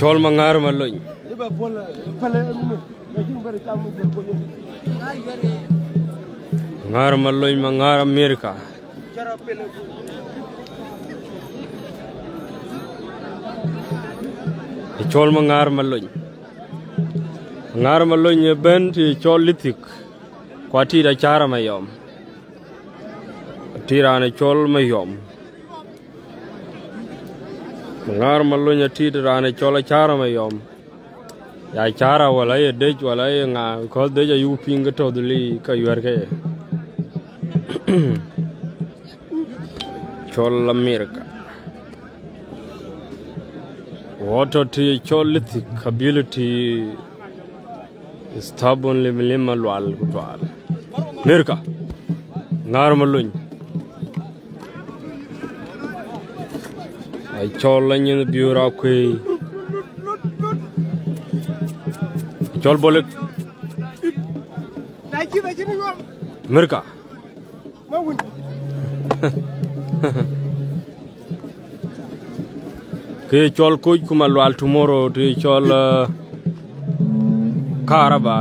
chol mangar malony mangar malony mangar America chol mangar malony ben ti chol litik kwati da chara mayom tirane chol mayom mangar malony tirane chol chara mayom ya chara wala ye dej wala ye nga ko deja yu pinga to duli ka yuar ke chol America water ti chol litik ability stubbornly milima lwal gutwal America ngar malony ay chol lañu biura koy chol bolek America ke chol kuj kuma lwal tomorrow ti chol karaba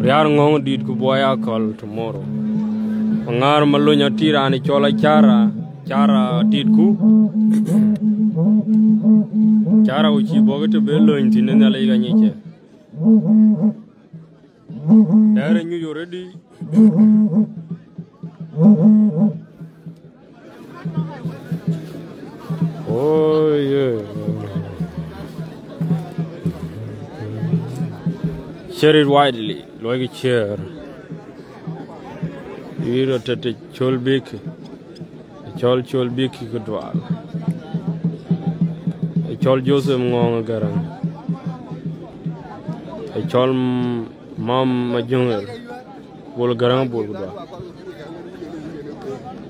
riar ngong dit ku boya call tomorrow ngar malony tirani chol chara dit ku chara uchi bogete belony tinene lay ganyeche dare ñu yo ready oh yeah share it widely like share iro tete cholbiki cholbiki kudwal chol Joseph ngong garang chol mam majungel bol garang bol gudwa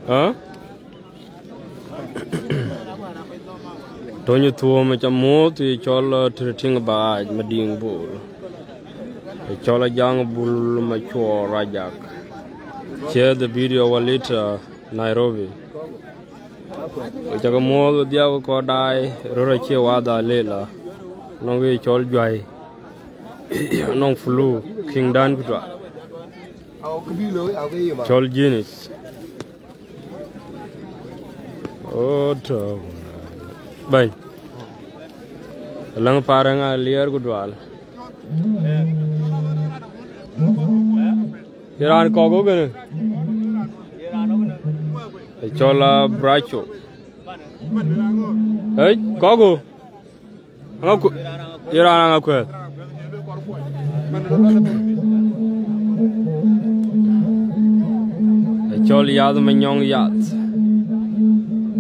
ha tonyo tuo ma chamot chol treting baaj mading bol chol jang bul ma cho rajak share the video later Nairobi jaga mol dia ko dai rora che wada lela nongi chol jwai nong flu king dan kutwa chol jinis oto bay lang paranga liar kutwal iran kogo gane chola bracho hey kogo ngaku irana ngaku chol yad manyong yad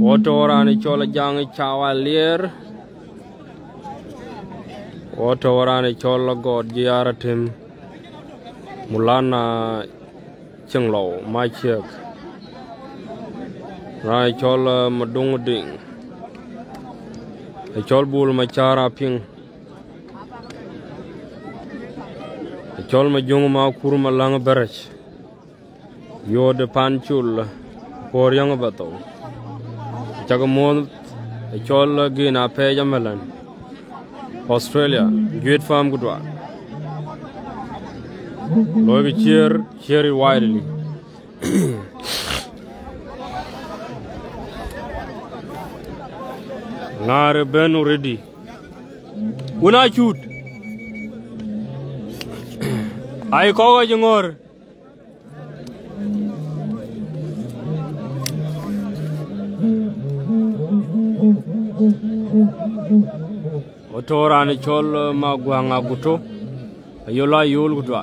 wotorani chola jang chawalier wotorani chola god jiaratim mulana chenglo ma chek rai chol madung ding chol bul machara ping chol majung ma kurma lang berach yo de panchul por yang bato chagamon chol gina pe jamalan Australia great farm gudwa loy cheer widely ngare ben ready una shoot ay ko jngor otorani chol magwanga guto ayola yul gudwa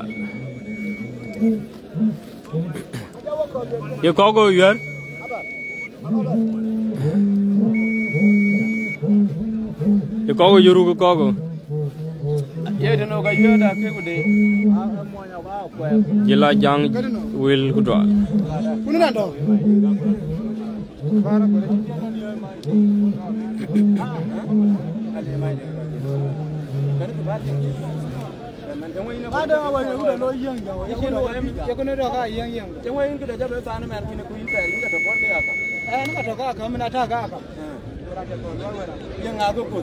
ye kogo yer ye kogo yuru ko kogo ye deno ga yoda ke gude jila jang wil gudwa kunina do ada awal udah lo yang jauh ya kono do ka yang jangan ingin kita jabe sana mer kini ku inter inga to porke aka naka to ka mana ta ka aka yang aku ku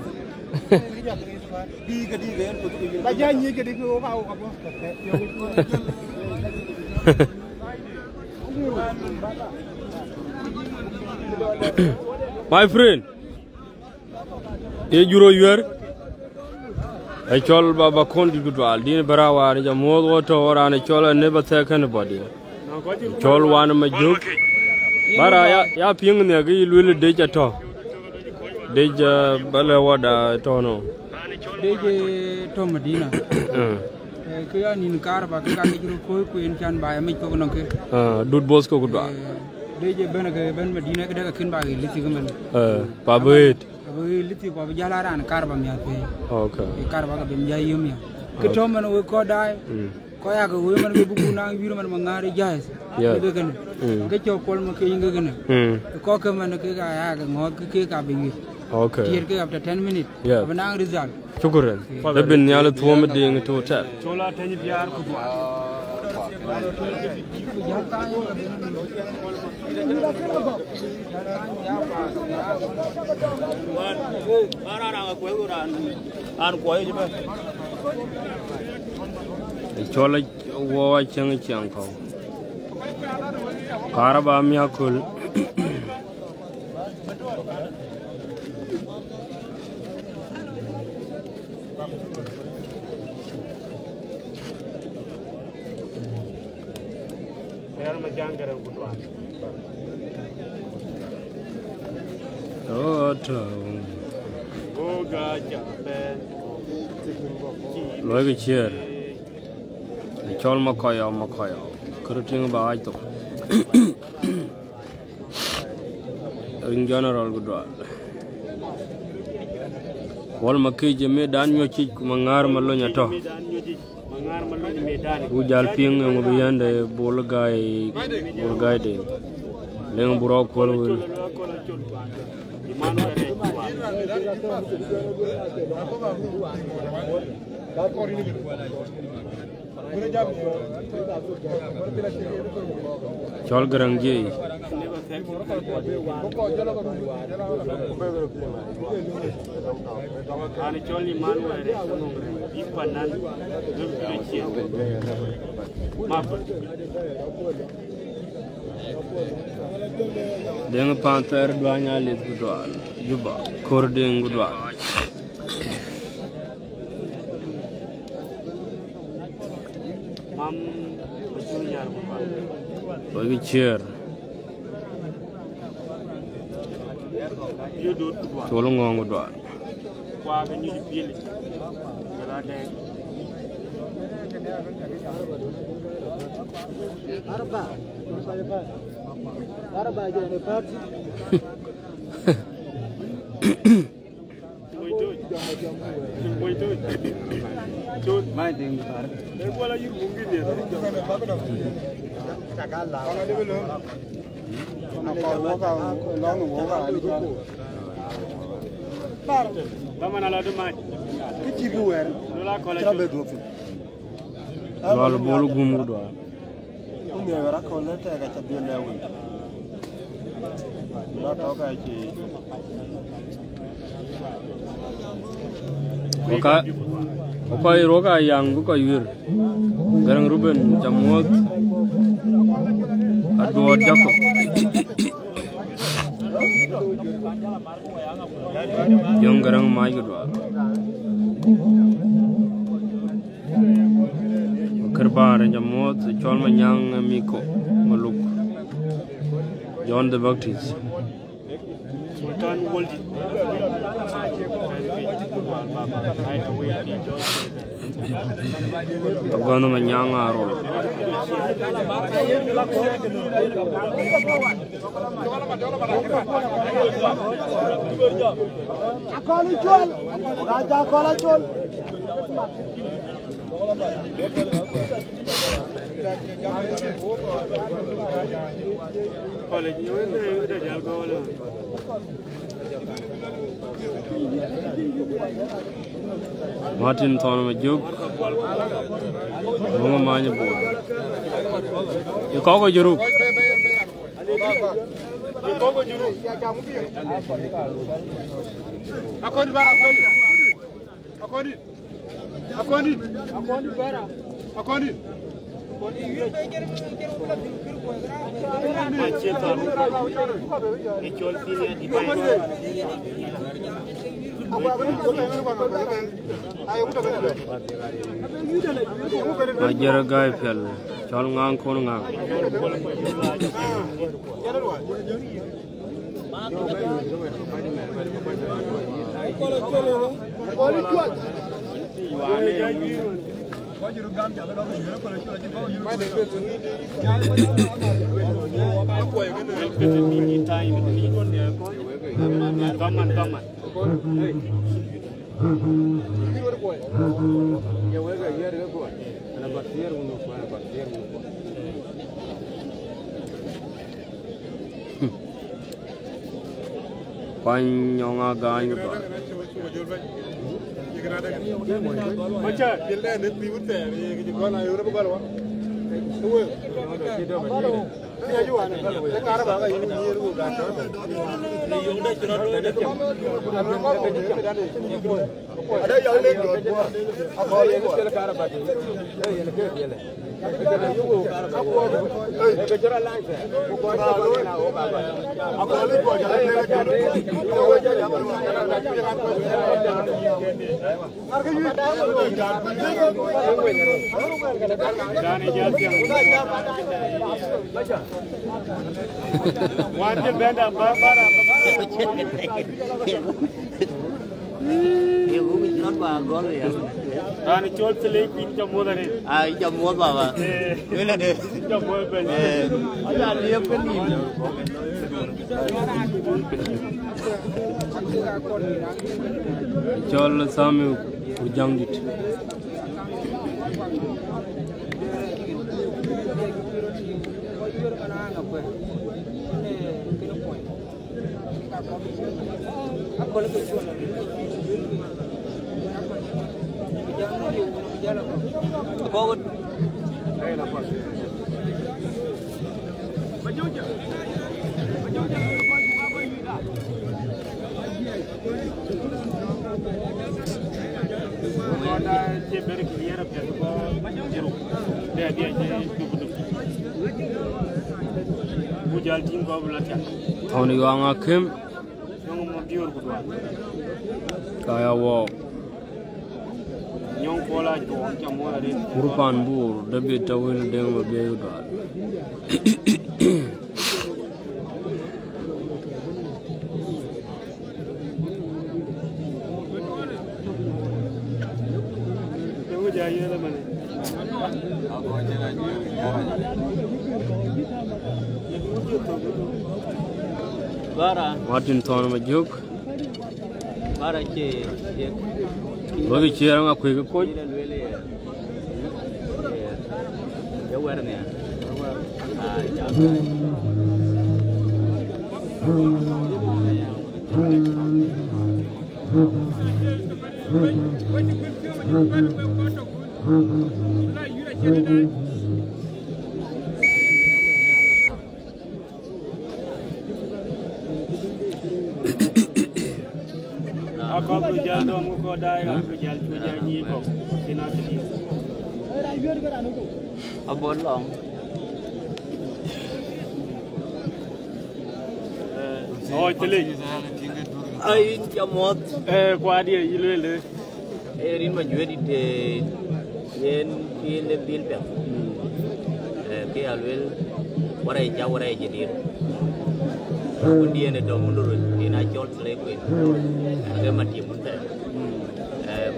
My friend, Juro Yuer, I told Baba Condi Goodwall, Dean Barawa, and Jamod water or an chola never take anybody. Chol one of my joke. But I ping the agree really deja talk. Deja Balawada Tono. Deja Tomadina. Kuyan in Caraba, Queen can buy a make of an Dude Bosco Goodwall. Deja Benaga, Ben Medina, can buy Lithium. Pabuit. Lithium of Yalara and Carbam. Okay. Caraba Yumia. Kitoman will call die. Koyaga women will be now, Human Mangari Jazz. Get your Colma King again. The cockum and the cake I had and hot cake up in you. Okay. After 10 minutes. Yeah. Of an hour result. Sugar. They've been nearly 2 minutes to hotel. Chola 10 PR. Chola war chang chanko. Caraba Miakul. Look at here. Chol Makoya, Kuruting about it. In general, good one. Wal Makiji made Daniel Chik Mangar Malonia to Ujal Ping and beyond the bull guy or guiding. Ling Burok will. Cholgarangi. Then a panther Dwanya lives good. Juba, Cording good. Bagi chair. Tolong ngong dua. Okai roga yang buka yur, garang Ruben Jamot, Adwa Jacob. Yang garang mai kedua. Kerbar Jamot, Chol Manyang Miko, Maluk, John the Baptist. Pagano Manyang Arol. Martin Thorne Majuk, Bunga Manya Board. You call a Juru. You call a Juru. Majara guy fell. Chol ngang kon ngang. Panyonga ganyo ba. Macha, jilda ne tiwut te ye ki ko na yoro ko galwa. Tuwe. Ya ju ane galwa. Te kara ba ga yin ni ru ga ta. Ni yonda chira do ne ko. Ada ya le do. Aba ye ne te kara ba te. Ye ne ke ye le. Rani chol sele pin jamu da ne. Ai jamu baba. Ini lah deh. Jamu ben. Ada lihat kan ini. Chol sami ujang dit. Forward. Tony Wanga Kim Kaya Wow Urupan Bur Dabi Tawil Deng Mabiyudal Martin Thon Majuk Bara che. Bagi cerang aku ikut coach. Ya war ni. Aku berjalan dong muka dah, aku berjalan berjalan ni kok. Kena sini. Abon long. Oh, telik. Ai jamot. Kuah dia ilu. Rin maju di yen bil pe. Ke alwel warai ja warai jadi. Kemudian ada mundur ina jol sele ko ada mati munta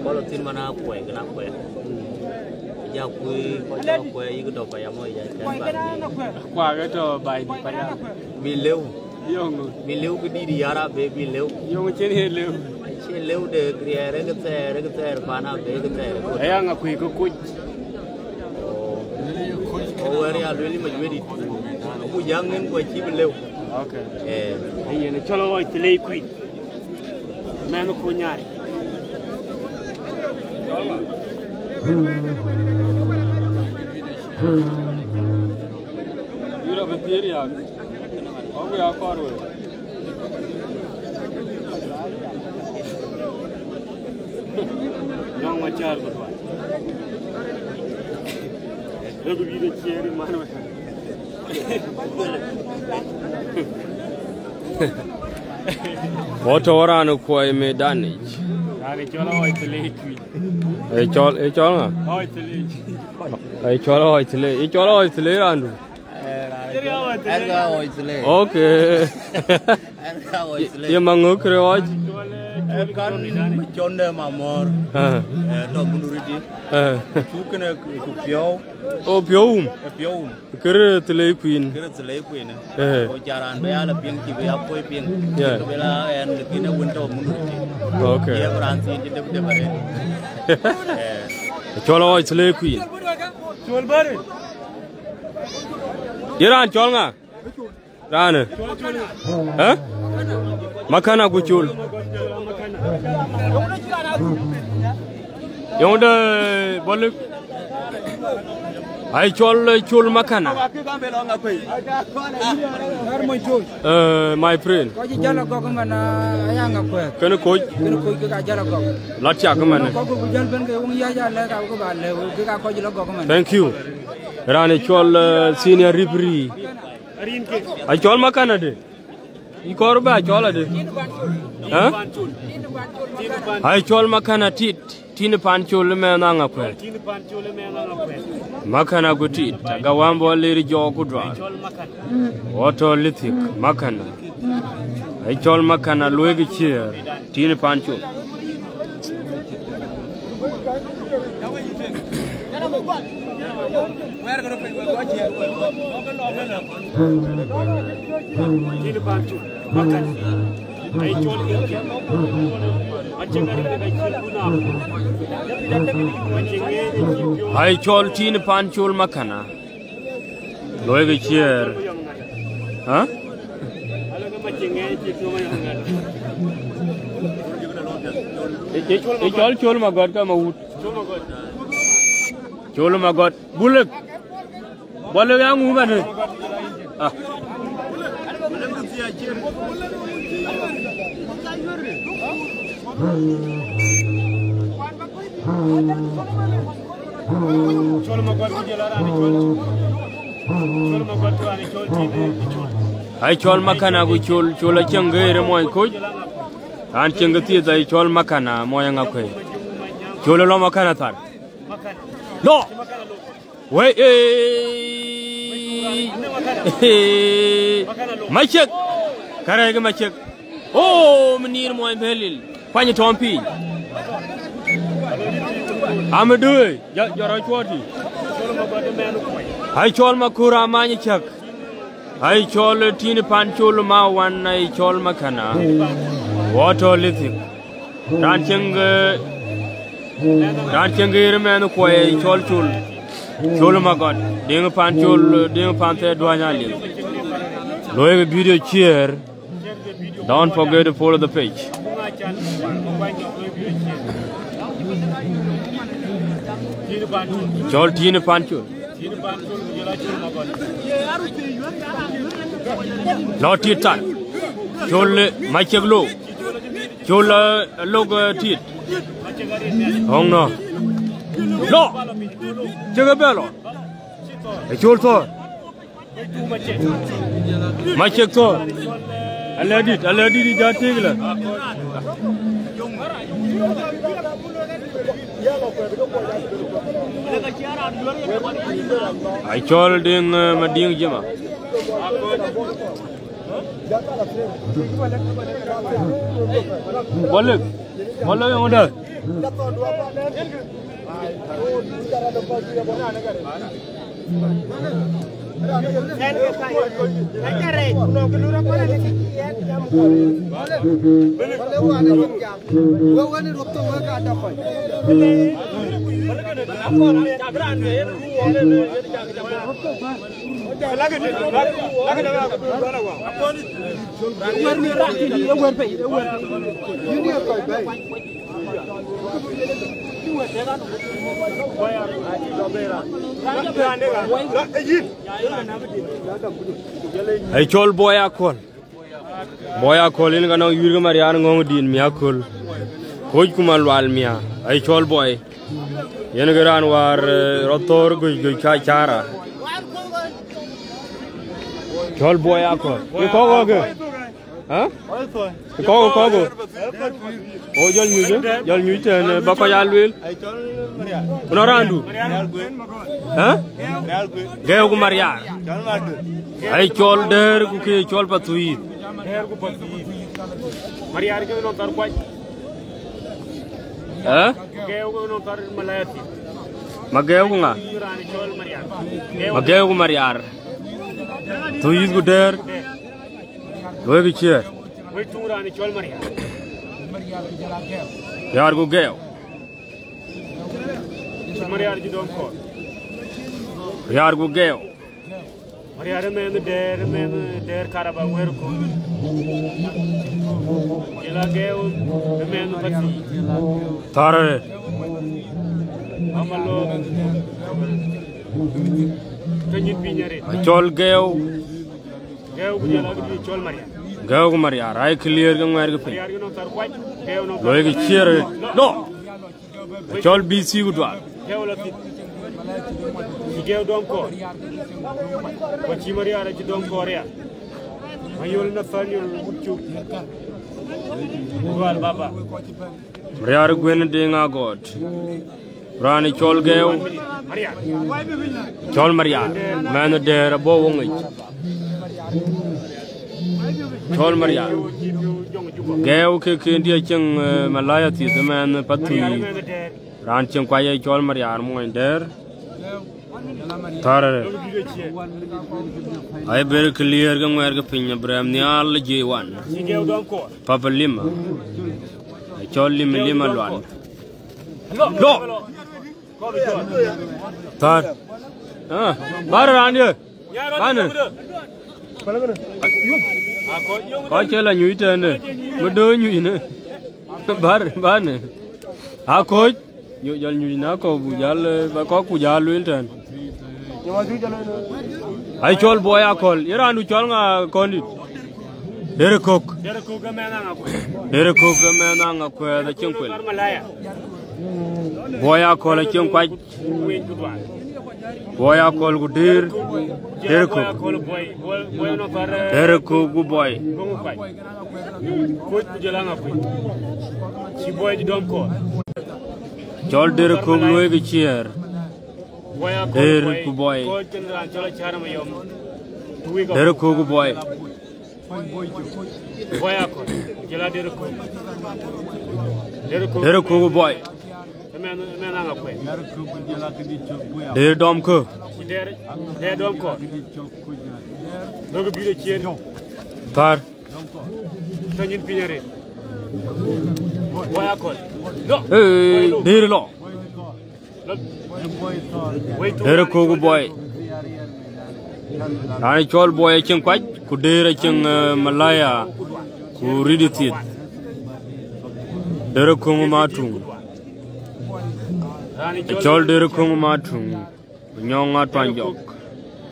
kalau tin mana ko kena ko ja ko ko iku do pa yamo ja kan Kuah ke tu baik payah. bileu ke di yara be bileu Yang cini leu. leu de kriere ke ter pana be ke ter ko Ayang aku ikut coach. oh area alwel maju di aku jangan ko ci bileu. Okay. Iya, ni colo itu liquid. Mana punya? Yura betul ya. Aku ya karu. machar ko rego bi de cieri manu Wato warano ko e medani Ari chola oi tele ki e chol nga oi tele e chol oi tele andu Erga oi tele okay Erga oi tele ye mangu kreoj kan chonde mamor to bunuriti chukene ku pio o pium pio kere tele queen kere tele queen ko jaran be ala ping ki be apoi ping be la en kine wonto bunuriti okay ye branti de bare chol oi tele queen chol bare Iran chol nga rane makana ku chul yonde bolik ay chul makana my friend ko ji jala ko mana ayanga ko kana ko ka jala ko latya ko man ko bu jal ben ko won ya le ka ko ba le ka ko ji la ko man thank you rane chol senior ribri ay chol makana de ikor ba chol de ay chol makana tin pan chol me na ngapel makana gutit ga wambo leri jogu dwa woto lithik makana ay chol makana luegi chier tin pan chol ay chol tin pan chol makana loege chier ha chol magot ka maut chol magot bulek bolek yang umane ah ay chol makana gu chol changere moy ko an changati dai chol makana moy ngakwe chol lo makana tar lo we machek karega machek oh menir moy belil fani tompi amadu jaro chwati ay chol makura mani chak ay chol tin pan chol ma wan ay chol makana wato lithik dan chengir men ko ay chol magot ding pan te douanya li loye video share don't forget to follow the page chol tin pan chol lo titan chol macheglo chol log tit hong no lo chega belo chol to macheg to aladi ja tigla ay chol ding mading jema bolek yang udah ay chol boya kol in gana yurga marian ngong din mi akol koj kumal wal mia ay chol boy yen geran war rotor go chara chol boy ako ko go ha ko go o jol nyu ten bako yalwil no randu ha geu gu maria ay chol der gu ke chol patui maria ke no tar kwaj ha geu no tar malayati mageu nga mageu gu maria tui gu der loy gu che way turani chol maria yar gu geu maria ji dom ko yar gu geu maria men der karaba wer ko ila geu men pati tarare amalo tanyi pinyare chol geu bu jala gi chol maria geu gu maria ay clear gu mer gu pe maria no tar kwaj geu no loy gu chere no chol bc gu dwa geu la fit geu dom ko ko ci maria ra ci dom ko ria ayol na fanyol muccu wal baba Riar gwen de nga god rani chol geu maria chol maria man de rabo wongi chol maria geu ke ndi cheng malaya ti de man patui ran cheng kwa ye chol maria mo der tarare ay ber clear ga mer ga pinya bram nyal J1 ci geu dom ko papa lima chol lima lwan no tar bar rande ban ko chela nyu tane modo nyu ne bar ban a ko nyu jal nyu na ko bu jal ba ko ku jal wel tan ay chol boya kol irandu chol nga kondi dere kok ga mena ngako dere kok ga mena ngako da chenkwel malaya boya kol chenkwaj boya kol gu dere kok boy no par dere kok gu boy ko jala ngako ci boy di dom ko chol dere kok loy ga chier dere ku boy ko tendra chola charama yom dere kok gu boy boya ko jala dere ko gu boy mena ngako dere dom ko dere dom ko dogo bi de cien tar tanyin pinyare boya ko no dere lo dere kok gu boy rani chol boy cheng kwaj ku dere cheng malaya ku riditit dere kong matung chol dere kong matung nyonga twanjok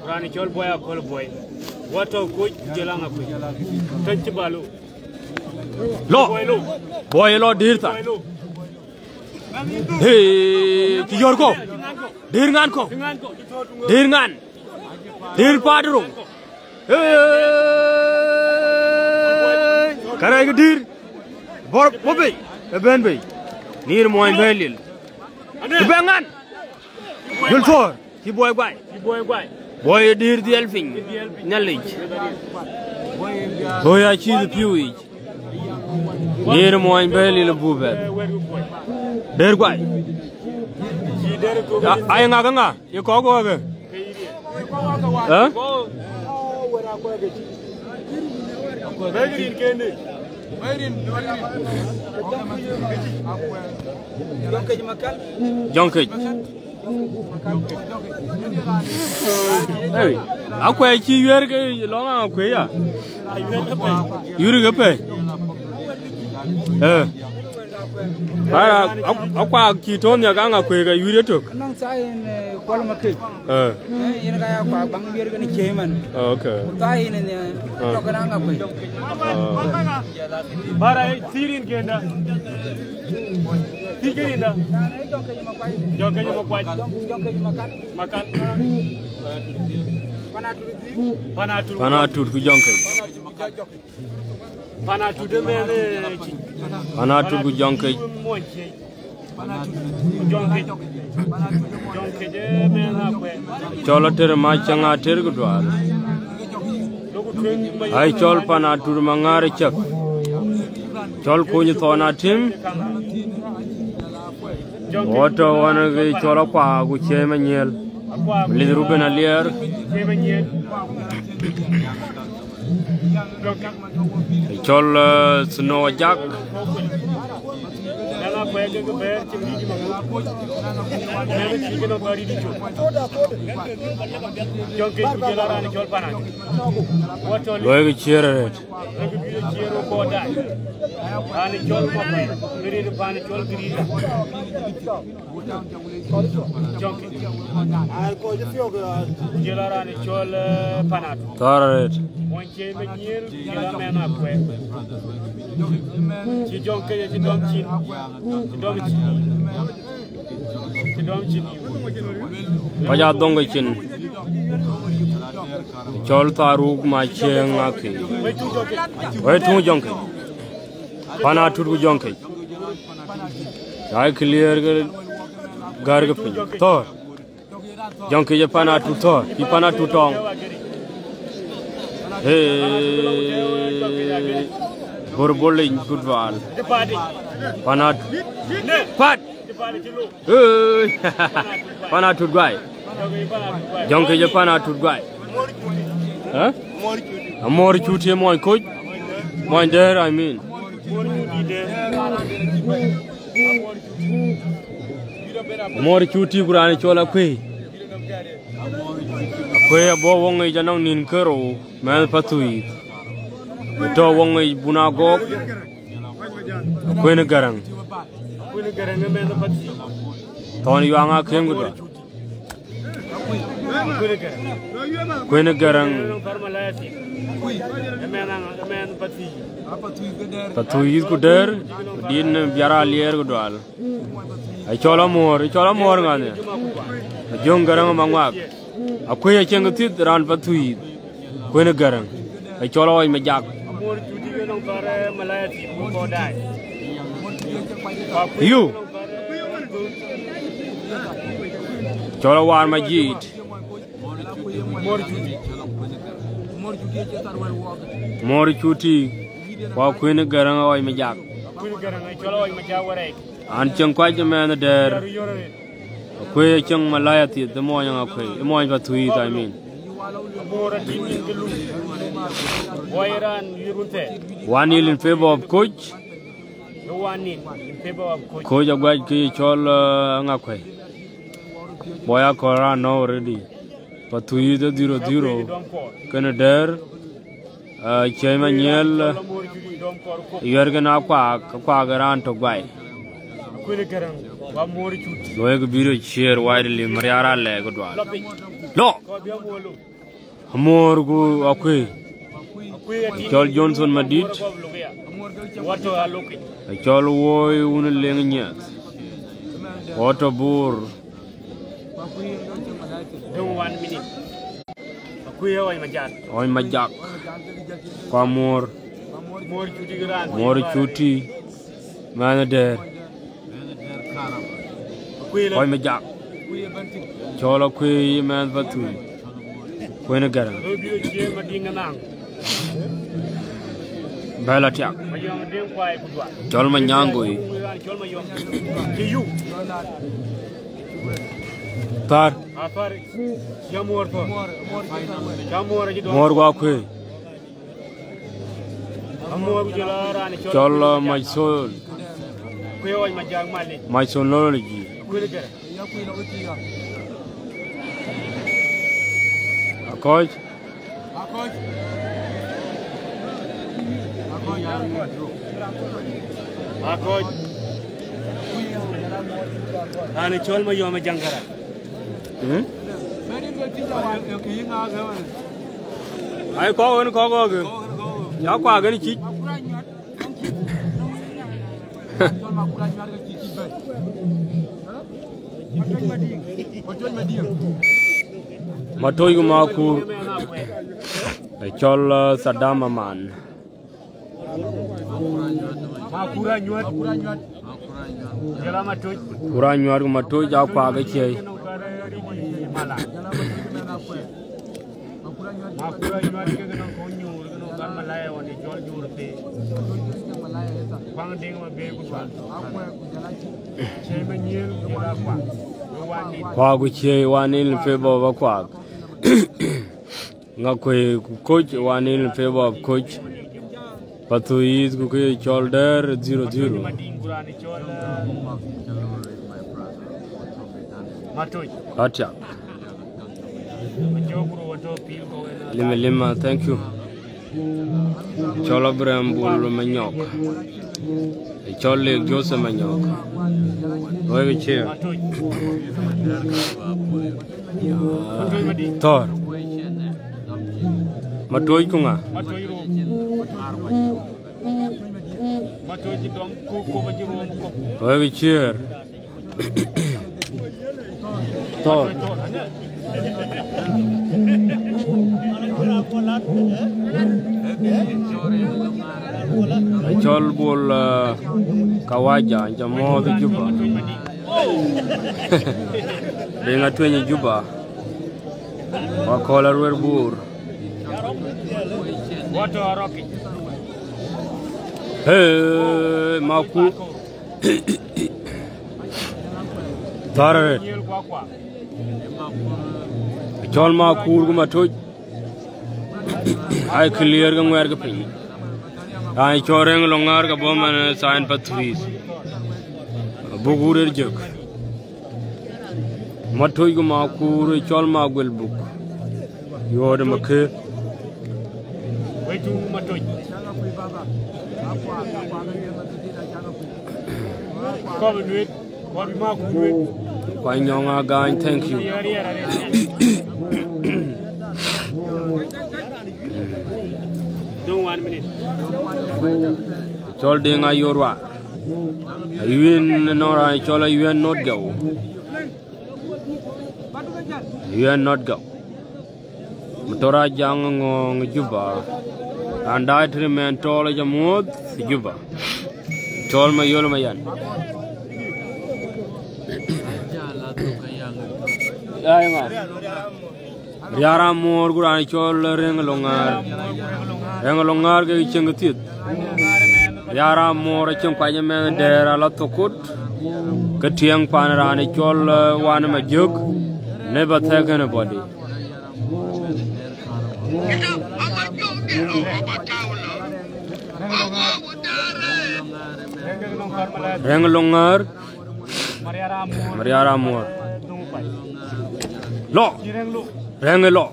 rani chol boya kol boy wato ko jelanga ko tanci balu boy lo dirta hey ki yor ko dir ngan ko dir ngan dir padro hey kare ga dir bor bobe ben be nir moy belil bengan jul tor ki boy gway boy dir di elfing nalij boy a chi di piwi nir moy belil bube der gway ay nga ye ko go ga ha Bagrin kende Jonkej hey akwa chi yer ke lo nga akwa ya yuri ga pe akwa ki ton ya ga nga kwe ga yuri to nang sai ne kwal makke yen ga ya kwa bang yer ga ni cheman okay tai ne to ga nga kwe bara sirin kenda Tiga makan. Panatur ku jonke. Panatur de mele. Panatur ku jonke. Jonke de mele kwe. Cholo tere ma changa tere ku dwal. Ai chol panatur mangare chak. Chol kunyi thona tim. Oto wana ge cholo kwa ku chema nyel. Lidru ben alier. Chol snow jack. Loge chere. Taret. Paja dongo chin. Chol taruk ma cheng aki. Wait tu jonke. Panatur ku jonke. Ai clear gar ke pin. To. Jonke je panatur to. Ki panatur tong. Hey. Borbolin kudwal. Panat. Pat. Panatur guy. Jonke je panatur guy. Huh? More cutie more coach. More there I mean. More cutie gurani chola kwe. Kwe bo wongi janong nin kero man patui. To wongi bunagok. Kwe ne garang. Tony wanga kem gudwa. Kwe ne garang. Patui kuder din biara lier gudwal. Ai chola mor ngane. Jong garang mangwak. Akwe cheng tit ran patui. Kwe ne garang. Ai chola oi majak. You. Chola war majid. Mor chuti. Wa kwe ne garang oi majak. An cheng kwa man der. Kwe cheng malayati the mo yang akwe. Mo yang patui I mean. One nil in favor of coach. Coach agwaj ki chol ngakwe. Boya kora no already. Patui the 0-0. Kena der. Chema nyel. Yergen akwa garan to gwai. Loeg biro share widely Mariara leg dwal. Lo. Amor gu akwe. Chol Johnson Madid. Chol woy un lengnyat. Auto bur. 1 minute. Akwe oi majak. Kwa mor chuti. Mana der. Oi majak. Chol akwe man batui. Kwe ne garang. Bela tiak. Chol manyangoi. Tar. Mor gua kwe. Chol maisol. Maisol lologi. Coach. Ani chol ma yoma jangara. Ai ko ge. Ya kwa ga ni chi. Matoy Makur Chol Saddam Man Kura nyuat Matoy Japa Gache Kwaguche one in favor of a quack. Ngakwe coach one in favor of coach. Patu is Kuki shoulder 0-0. Gotcha. Lima, thank you. Cholabram Bull Manok. Cholle Joseph Manok. Where chair? Thor Matoy Kunga Where chair? Thor Chol Bull Kawaja Jamo the Juba Being a twin Juba Wakola Bull What a rocket Hey Maku Tare Chol Makur Gumatoy I clear Gumwergapin I choring longar Gabom and sign Patris Bugur Juk Matoy Gumakur Chol Magwell book. You are the Maki. Wait to Matoy. Cover it. What mark with? Quite young guy, thank you. Don't 1 minute. Cholding a Yorwa. You in Nora Chola, you are not go. You are not go. Motora Jang on Juba. And I remain tall as a mood, Juba. Tol my Yolmayan. Yara more good I chol Rangalongar gave Chingatit. Yara more a chumpayaman there a lot of coot. Katiang Panarani chol one of my joke. Never take anybody. Rangalongar Mariara more. Law Rangalo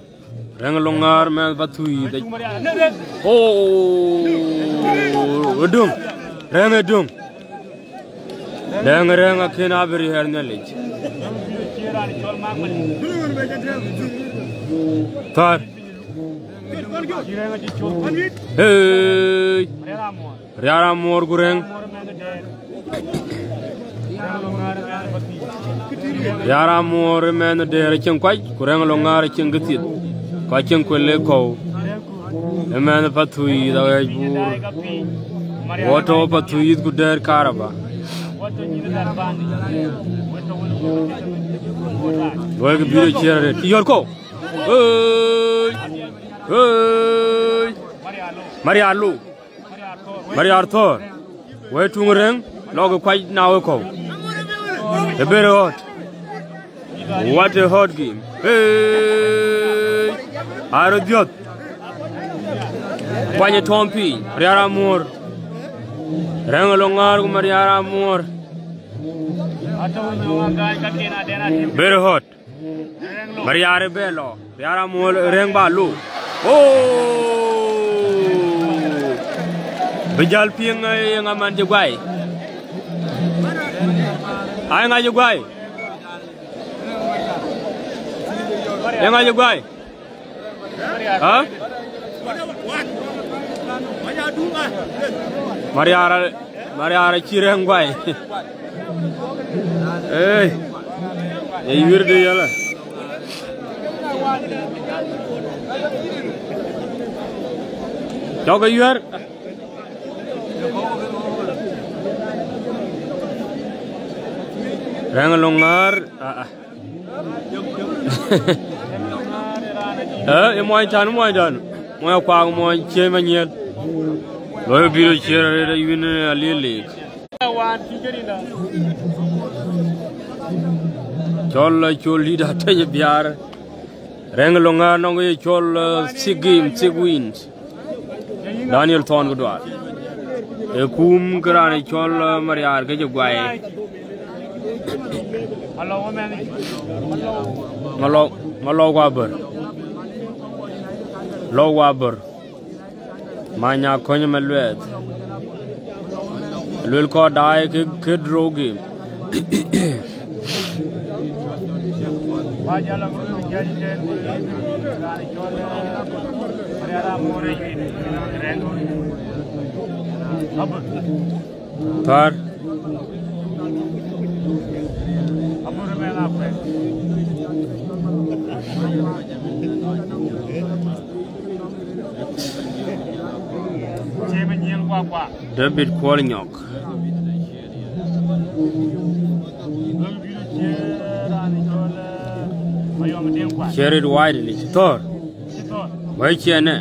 Rangalongar Mel Batui. Oh, Dum Rangadum Ranga Kinabri her knowledge. Thar Hey Riara Mor Gureng Yara more men there can quite Kurangalongar Chingatit, Quachin Queleko, a man Patui, the what over to eat good there Caraba. Work a beauty chair at Yorko. Marialu Mariarthor, where to ring? Log quite now. A very hot. What a hot game. Hey, Arodiot. Panya Tompi, Riara Moore. Rangalongar, Mariara Moore. Very hot. Mariare Bello, Riara Moore, Rangba Lu. Oh, Bijal Ping, young man, the guy. I know you guy. Yang aja guy. Huh? Mariara Cireng guy. Hey. wirde yala Joga yar Rangalongar e moy tan moy dan moy kwa moy chema nyel lo biro chere da yune alili chol lida tanye biar Rangalongar nongo ye chol sigwin Daniel Thon Godwar e kum grane chol mariar ke jogwaye Malo waber manya konyo melwet lul ko dai ke drogi Tar David Kwalnyok Share it widely Thor Why chene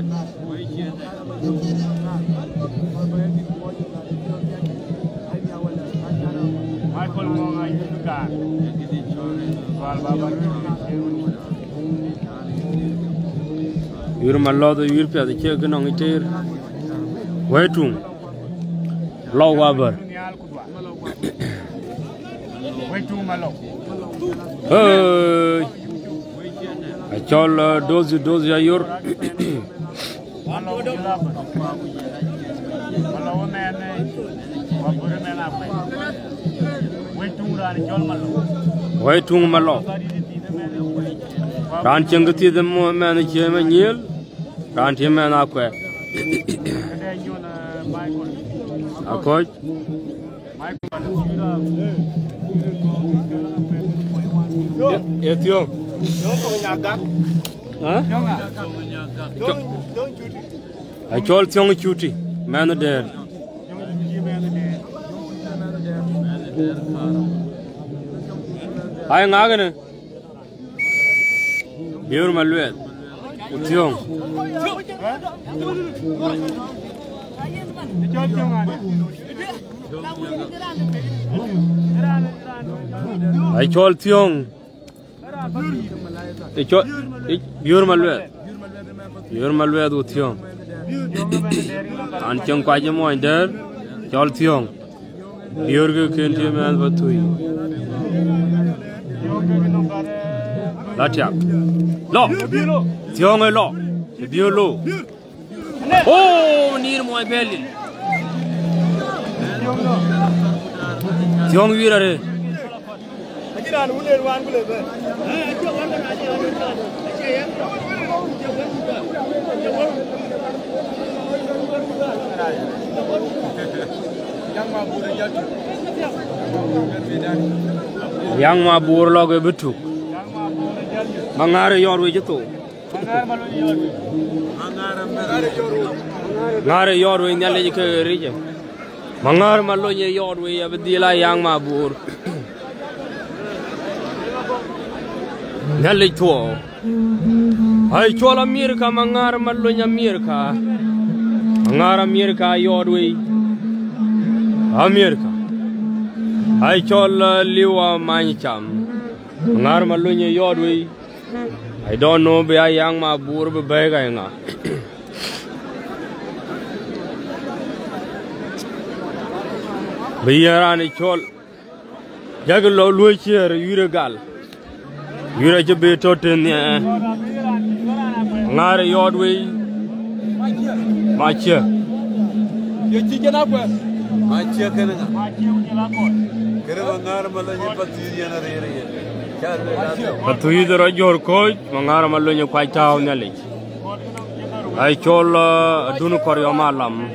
You're my lord, you're the chicken on it. Wait to Law Waber. I told those are your Wait to Malo. Ranching the man, the chairman yield. Can't him and aqua. A coach? Yes, you. I told young cutie, man there. I am agony. You're my lord. It's young. I told young. You're my lord. You're my lord with young. And young Quajamo in there. Told young. You're can't hear man but to you. Latiak. Law. Young a law. Bureau. Oh, near my belly. Young Virare. Young Mabur log a bit too. Mangare your way to Ngare your way in the region. Mangar Malonia your way of Dila Young Mabur Nelly Tuo. I told America Mangar Malonia Mirka Mangar America your way America. I told Liwa Manicham Mangar Malonia your way. I don't know be a young Mabur be beggar. Be here on a chol Jagalo Louis here, Uragal. You're a bit totten, not a yard way. My chair. You're chicken up. My chicken. But to either a your coach, Mangara Malonia quite town knowledge. I told Dunukori Malam.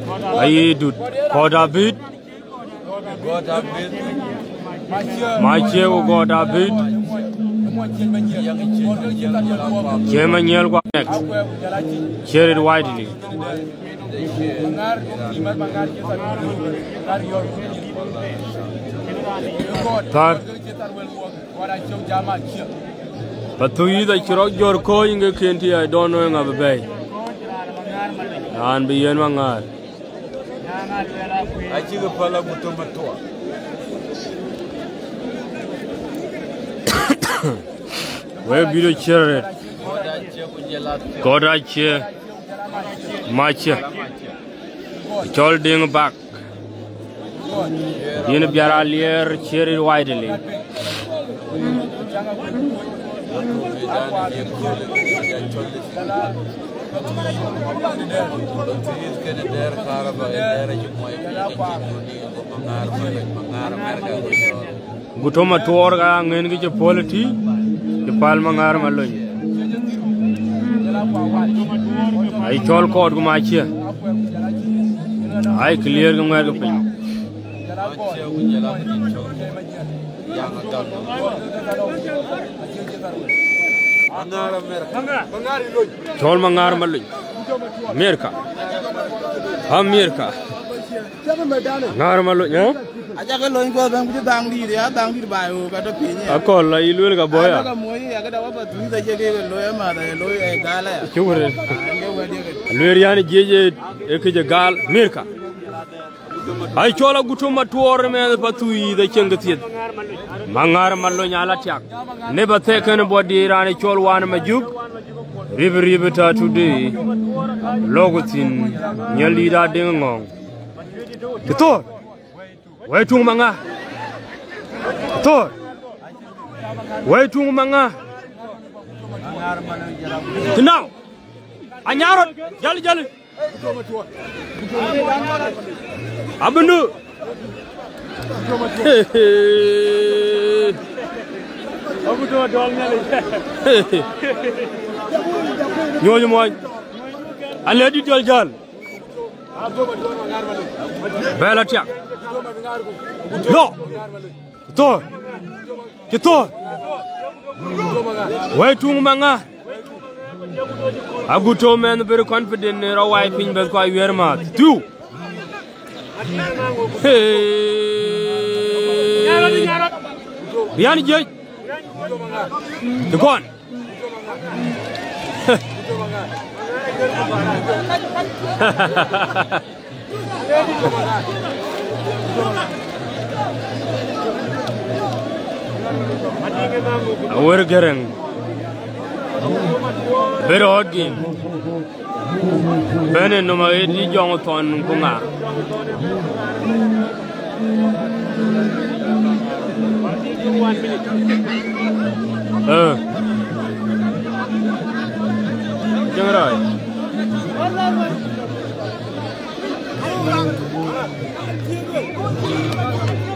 I do got a bit. Mache go David Jemanyel go next share it widely Tar Patuyi the Chirok Jor Koing Kenti I don't know of a bay and be yen mangar I see the Pala Mutomatua. Where be the chair? God, I cheer. My chair. It's all ding back. You know, Biaralier, cheer it widely. Gutoma Torga, Ngenge Polity, the Palmangar Malay. I told called my chair. I clear the magazine. Tol mangar malay America ngar malay ya aja ke loin ko bang bang di ya bang di ba o ka to pinya akol la ilul ga boya ka mo ya ka da wa ba tu da je ke loya ma da loya e gala ya chugre loyer yani jeje e ke je gal America ay chola gutuma tuor me patu yi da cengatiet mangar mallo nyala tiak ne ba teken bodi rani chol wan majuk ribe ta today logotin nyali da dingong to way tung manga to way tung manga now anyarot jali abunu abu do dol ñale ñoñu moy ale di dol jall bela tiak no to way tung manga aguto men very confident ra way fiñ be ko werma tu Bian Jay the gun we're getting very hard game Ben no ma di jong ton ko nga Jangarai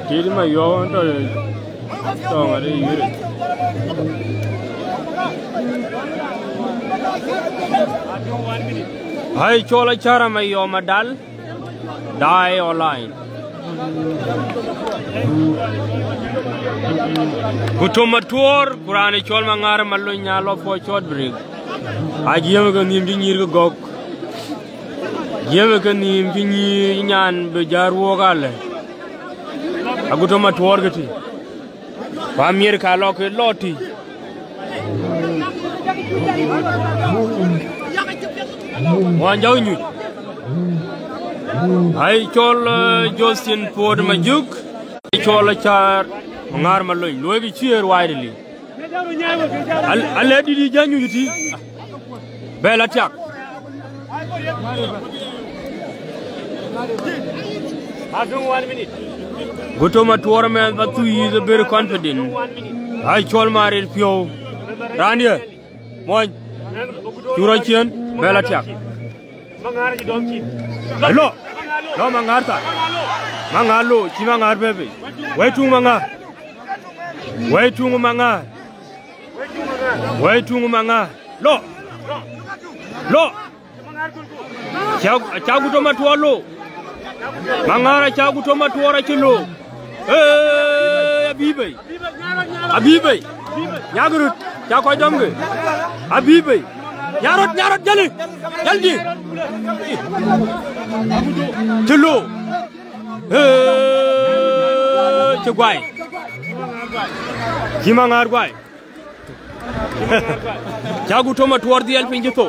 Kiri ma yo to ngari yure Hai chola chara mai yo madal die online Gutuma tour Kurani chol mangar mallo nyalo fo chod brig Ajiyam ga nim di nyir ga gok Yem ga nim di nyir nyan be jar wo gale Agutuma tour gati Pamir ka lok loti Wan jaw ñu ay chol Justin Ford majuk ay chol char ngar ma loy logi cier widely alle di janyu yiti bela tak Azung 1 minute Gutoma tournament but tu is very confident ay chol marir pio rania moy Turachian bela tiak mangar ji dom ci lo mangar ta mangalo ci mangar bebe way tu mangar lo chagu to matolo mangara chagu to matora ci lo Abibe Yagrut Chako Domge Abibe Yarot Jali Jaldi Tulu Chugwai Kimangar Gwai Jagu Toma toward the Alpinjito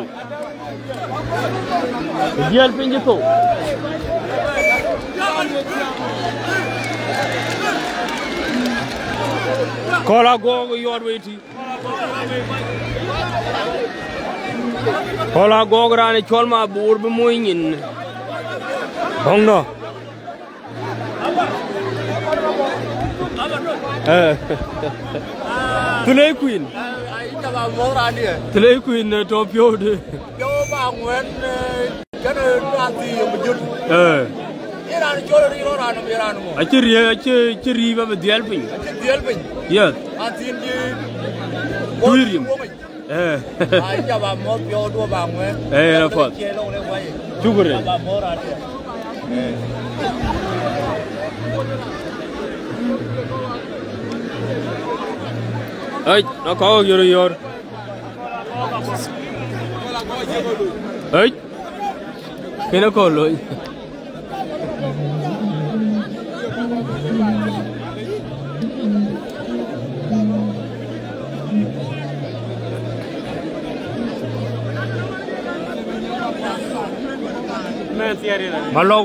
Kola go your waiting. Kola go rani cholma board be moving in. Hongno. Tulay Queen. Tulay Queen top yod. Achiri ba dialping. Yes. Tuirim. Ai jaba mo pyo do ba ngwe. Na fa. Chugure. Ai, na ka yor. Ai. Kena ko loy.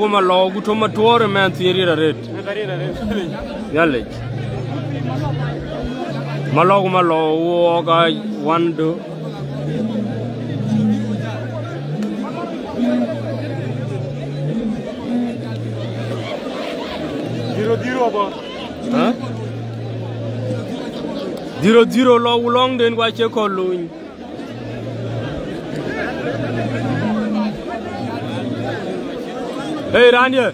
Malogu to matore man theory red. Yalle. Malogu ga 1 2. Huh? 0-0 long then wa che ko luñ. Hey Rania,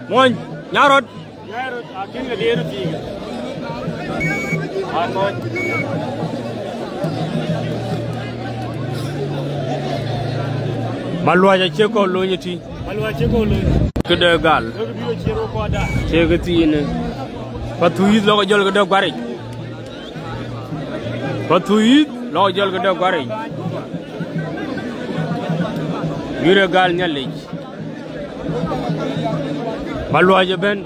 Mon, Yarod, I think the deer thing. Malwa Cheko Lunity, Malwa Cheko Lun, Kudagal, Chegatin, but to eat Log Jolga Barry. But to eat Log Jolga Barry. You're a gal knowledge. Malwa Ben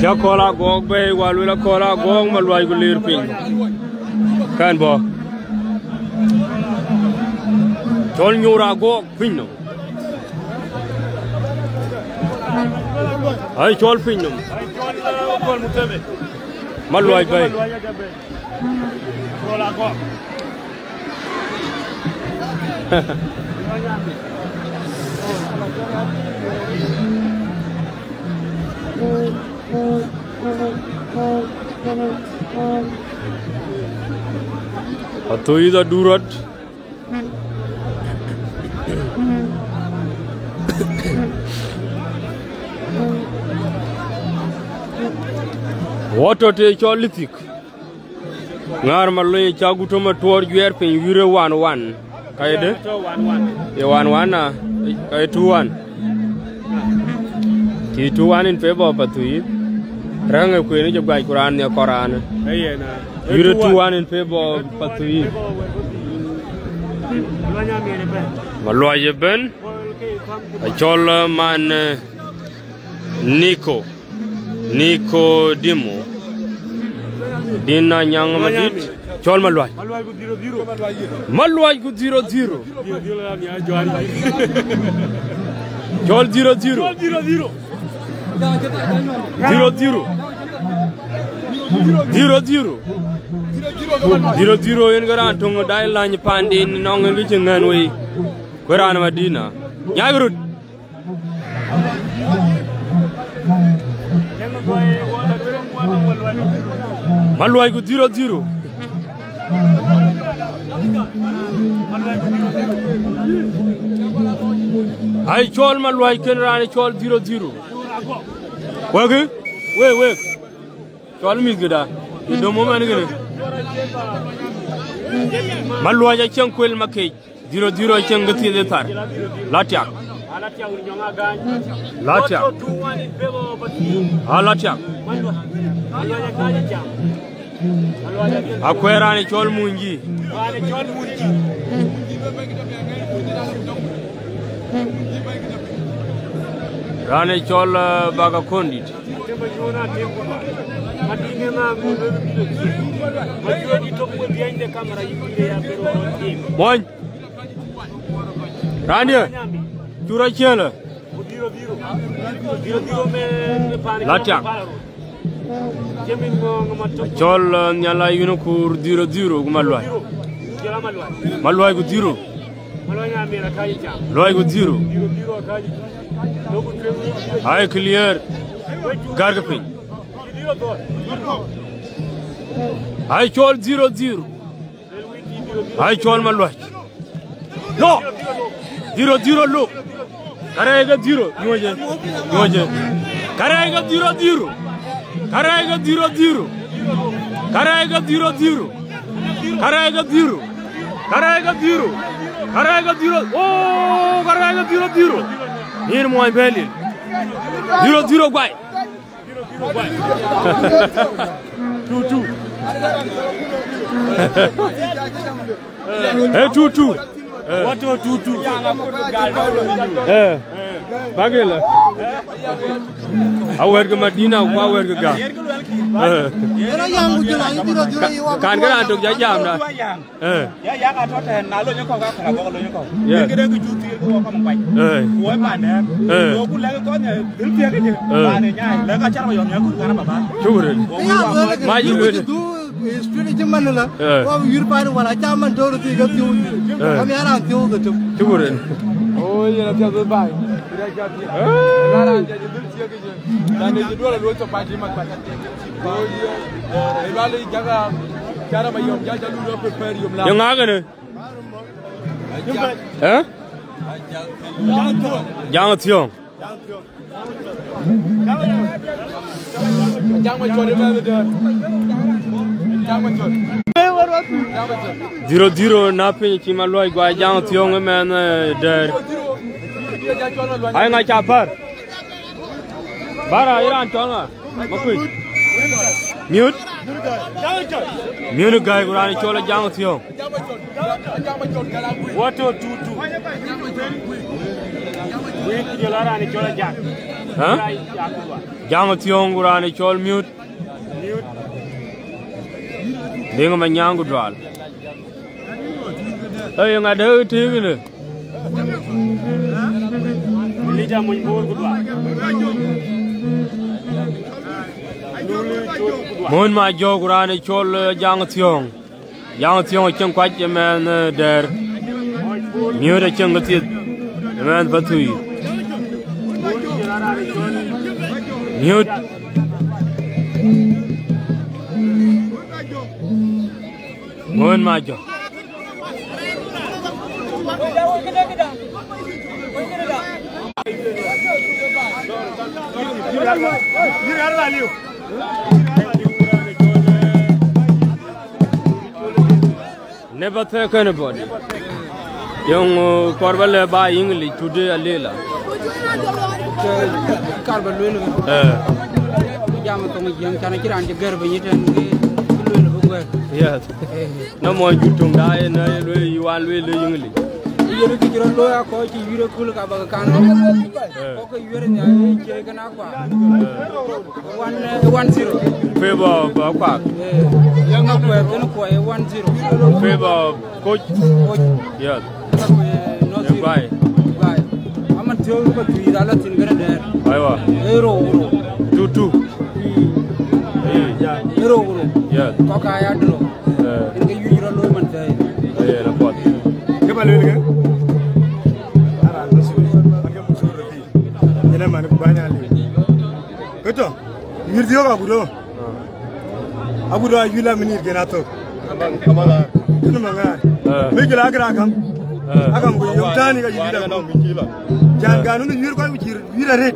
Shakola Gog Bay, Walula Kola Gog, Malwa Gulirping. Canbo Tolnura Gog Pino. I told Pinum Malwa Bay. Atoi da durat. Water te cholitik. Ngar malloy chaguto ma tor juer pen yure 1-1. Kayde 1-1. Ya 1-1 na kay 2-1. Ki 2-1 in favor of Atoi. Ranga ko ni jogay Quran ya Quran. Yure 2-1 in favor of Atoi. Malloy Ben. Achol man Nico Dimo Dina Nyang Madit Chol Malwai Malwai ku 0-0 Chol 0-0 0-0 yen garan tongo dai lany pandi nong ngi chengan wi Quran Madina Nyagrut Malwai ku 0-0 Ai chol Malwai ken rani chol 0-0 Wagi we chol mi gida do mo man gene Malwai ja chen kwel makej 0-0 chen gati de tar Latiak Latia. Latia. Akwera ni chol munji. Rane chol baga kondit. Moin. Rania. Jura chela. Latia. Chol nyala yunukur diro gumalwai. Malwai gu diro. Malwai gu diro. Hai clear. Gargapin. Hai chol 0-0. Hai chol malwai. No. 0-0 lo. Karega 0. Nyoje. Karega 0-0. Karega 0-0. Karega 0-0. Karega 0. Karega 0. Karega 0. Oh, karega 0-0. Here mo belil. 0-0 guai. 2-2. Hey 2-2. What 2-2? Bagela. Awerga Madina, awerga ga. Kan gara antuk jajam na. Ya ka to ten na lo nyoko ka kara bo lo nyoko. Ngere ngi juti ko ko mbai. Wo ma ne. Ko ku le ko ne dil pia ke ba ne nya. Le ka char ma yom nyako kana baba. Chure. Ma ji lo. Street man la. Ko yur pa wala chaman doro ti ga tiu. Kam yara tiu ga tum. Chure. Oh ya pia do bai. Ira ja ti. Lara ja dil tia ke je. Dan ni do la lo to pa ji ma pa. Oh ya. Ibale jaga cara ma yom ja lu do prepare yom la. Yang agane. Jangan tiong. Jangan chore ma de. Jangan chore. 0-0 na pe ki maloi gwa jang tiong men der. Ai nga chapar. Bara iran tonga. Makui. Mute. Mute guy gurani chola jang tiong. What 2-2? Wait jolara ni chola jak. Jang tiong gurani chol mute. Denga manyangu dwal. Ay nga de tigine. Lija mun bor gudwa. Mon ma jogurani chol jang tiong. Jang tiong chen kwat men der. Mute chen gatit. Men batui. Mute. Mon majo. Never take anybody. Young Corbella by English today a lila. Carballo. Jam to me young can I get on the garbage and yes. No more you to die and you are really English. You look at your lawyer, coach, you look cool about a can. Okay, you're in the chicken aqua. 1-0. Favor of Aqua. Young up 1-0. Favor of coach. Yes. No buy. I'm a two but $3 in there. Iowa. Euro. 2-2. Euro. Yes. Coca, I don't know. You don't know what I'm Yeah, what? Ke balele ke? Ara nsu. Ake musuru ti. Ina man banya le. Keto. Yirdio ka budo. Abudo ayula minir genato. Amala. Tunu manga. Migila agra kam. Agam go yomtani ka yida no mikila. Jan ganu ni yir ko yira red.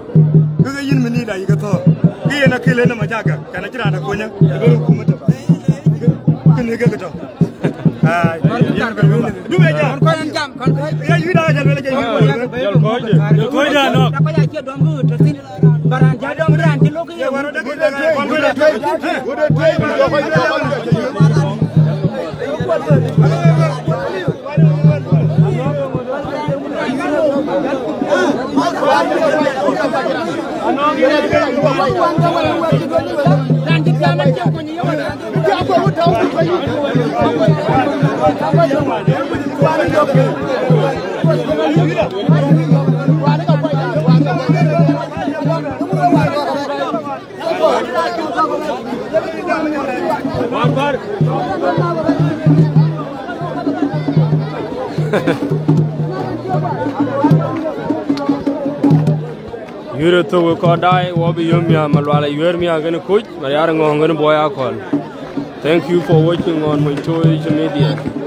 Ko yin minida yigato. Ki na kile na majaga. Kana kira na konya. Ibelu kumata. Kini ke keto. na no ta ya ke don gu to sin baran ja don ran ti lo ke Yure to ko dai wo bi yumya malwala yurmiya gane kuj mariara ngong gane boya call. Thank you for watching on my social media.